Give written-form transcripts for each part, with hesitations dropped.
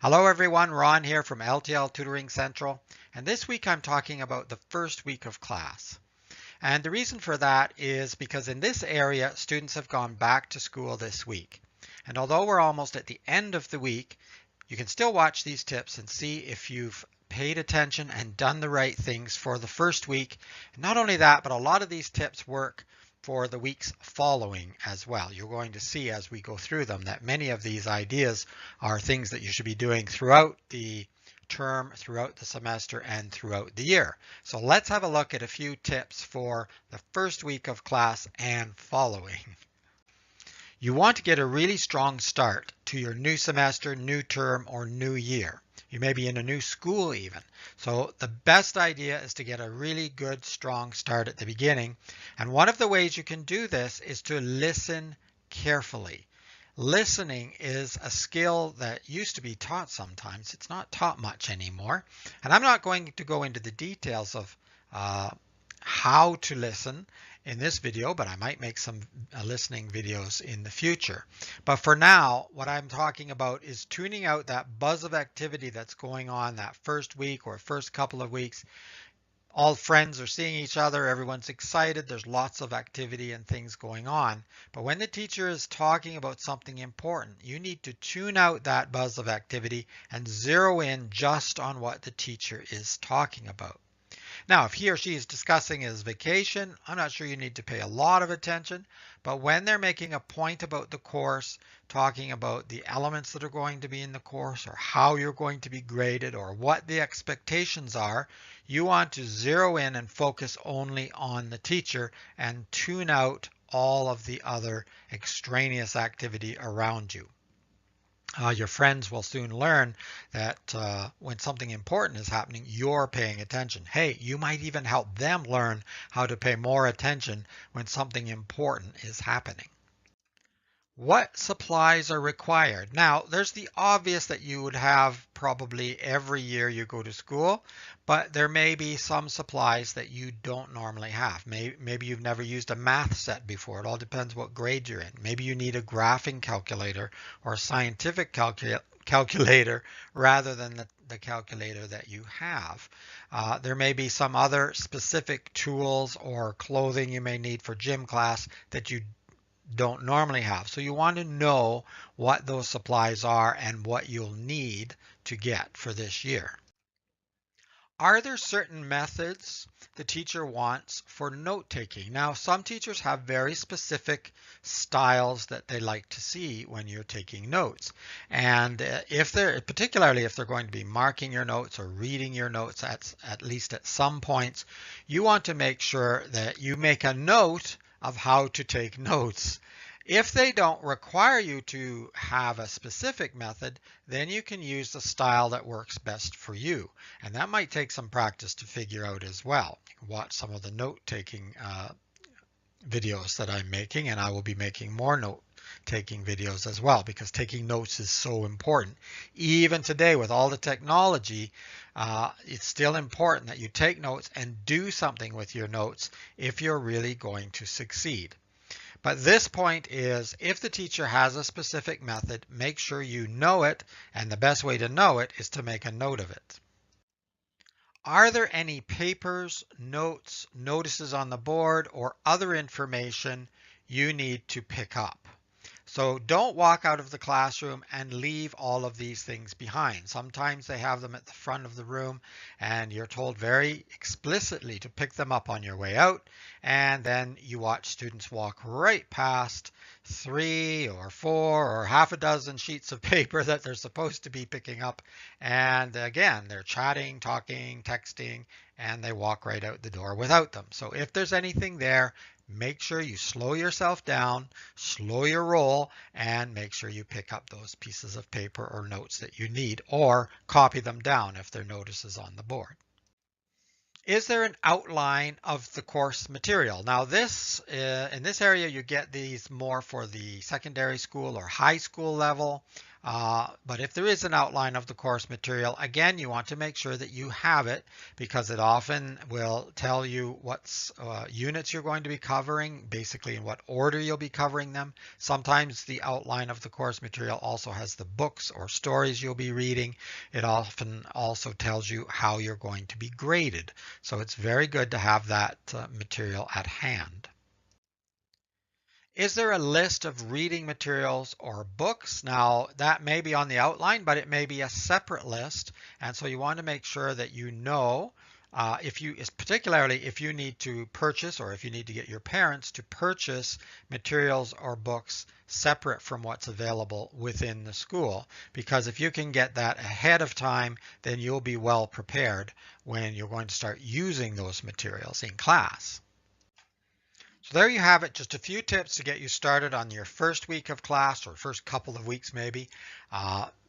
Hello everyone, Ron here from L.T.L Tutoring Central, and this week I'm talking about the first week of class. And the reason for that is because in this area, students have gone back to school this week. And although we're almost at the end of the week, you can still watch these tips and see if you've paid attention and done the right things for the first week. And not only that, but a lot of these tips work for the weeks following as well. You're going to see as we go through them that many of these ideas are things that you should be doing throughout the term, throughout the semester, and throughout the year. So let's have a look at a few tips for the first week of class and following. You want to get a really strong start to your new semester, new term, or new year. You may be in a new school even. So the best idea is to get a really good, strong start at the beginning. And one of the ways you can do this is to listen carefully. Listening is a skill that used to be taught sometimes. It's not taught much anymore. And I'm not going to go into the details of how to listen in this video, but I might make some listening videos in the future. But for now, what I'm talking about is tuning out that buzz of activity that's going on that first week or first couple of weeks. All friends are seeing each other, everyone's excited, there's lots of activity and things going on. But when the teacher is talking about something important, you need to tune out that buzz of activity and zero in just on what the teacher is talking about. Now, if he or she is discussing his vacation, I'm not sure you need to pay a lot of attention, but when they're making a point about the course, talking about the elements that are going to be in the course or how you're going to be graded or what the expectations are, you want to zero in and focus only on the teacher and tune out all of the other extraneous activity around you. Your friends will soon learn that when something important is happening, you're paying attention. Hey, you might even help them learn how to pay more attention when something important is happening. What supplies are required? Now, there's the obvious that you would have probably every year you go to school, but there may be some supplies that you don't normally have. Maybe you've never used a math set before. It all depends what grade you're in. Maybe you need a graphing calculator or a scientific calculator rather than the calculator that you have. There may be some other specific tools or clothing you may need for gym class that you don't normally have. So you want to know what those supplies are and what you'll need to get for this year. Are there certain methods the teacher wants for note taking? Now, some teachers have very specific styles that they like to see when you're taking notes. And if they're, particularly if they're going to be marking your notes or reading your notes at least at some points, you want to make sure that you make a note of how to take notes. If they don't require you to have a specific method, then you can use the style that works best for you. And that might take some practice to figure out as well. You can watch some of the note-taking videos that I'm making, and I will be making more note-taking videos as well because taking notes is so important. Even today with all the technology, it's still important that you take notes and do something with your notes if you're really going to succeed. But this point is, if the teacher has a specific method, make sure you know it, and the best way to know it is to make a note of it. Are there any papers, notes, notices on the board, or other information you need to pick up? So don't walk out of the classroom and leave all of these things behind. Sometimes they have them at the front of the room and you're told very explicitly to pick them up on your way out, and then you watch students walk right past 3 or 4 or half a dozen sheets of paper that they're supposed to be picking up, and again they're chatting, talking, texting, and they walk right out the door without them. So if there's anything there, make sure you slow yourself down, slow your roll, and make sure you pick up those pieces of paper or notes that you need, or copy them down if they're notices on the board. Is there an outline of the course material? Now in this area you get these more for the secondary school or high school level. But if there is an outline of the course material, again, you want to make sure that you have it because it often will tell you what units you're going to be covering, basically in what order you'll be covering them. Sometimes the outline of the course material also has the books or stories you'll be reading. It often also tells you how you're going to be graded. So it's very good to have that material at hand. Is there a list of reading materials or books? Now, that may be on the outline, but it may be a separate list. And so you want to make sure that you know particularly if you need to purchase or if you need to get your parents to purchase materials or books separate from what's available within the school. Because if you can get that ahead of time, then you'll be well prepared when you're going to start using those materials in class. So there you have it, just a few tips to get you started on your first week of class or first couple of weeks maybe.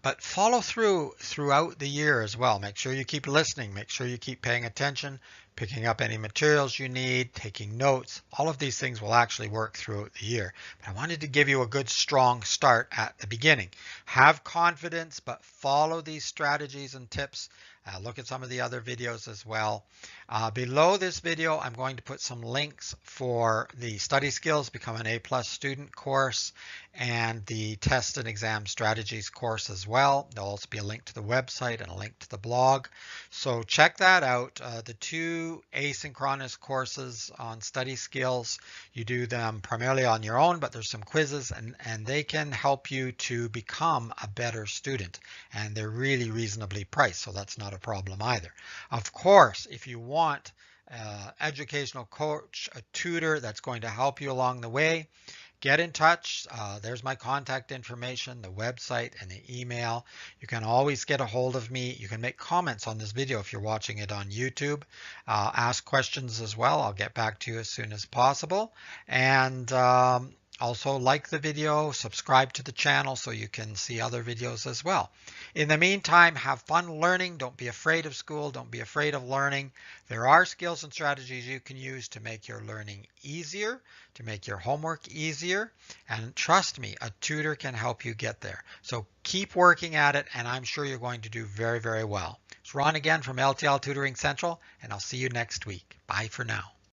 But follow throughout the year as well. Make sure you keep listening, make sure you keep paying attention, picking up any materials you need, taking notes. All of these things will actually work throughout the year. But I wanted to give you a good strong start at the beginning. Have confidence, but follow these strategies and tips. Look at some of the other videos as well. Below this video, I'm going to put some links for the Study Skills Become an A+ Student course and the Test and Exam Strategies course as well. There'll also be a link to the website and a link to the blog. So check that out. The two asynchronous courses on study skills, you do them primarily on your own, but there's some quizzes and they can help you to become a better student. And they're really reasonably priced, so that's not a problem either. Of course, if you want educational coach, a tutor that's going to help you along the way, get in touch. There's my contact information, the website, and the email. You can always get a hold of me. You can make comments on this video if you're watching it on YouTube. Ask questions as well. I'll get back to you as soon as possible. And also like the video, subscribe to the channel so you can see other videos as well. In the meantime, have fun learning. Don't be afraid of school. Don't be afraid of learning. There are skills and strategies you can use to make your learning easier, to make your homework easier. And trust me, a tutor can help you get there. So keep working at it, and I'm sure you're going to do very, very well. It's Ron again from L.T.L Tutoring Central, and I'll see you next week. Bye for now.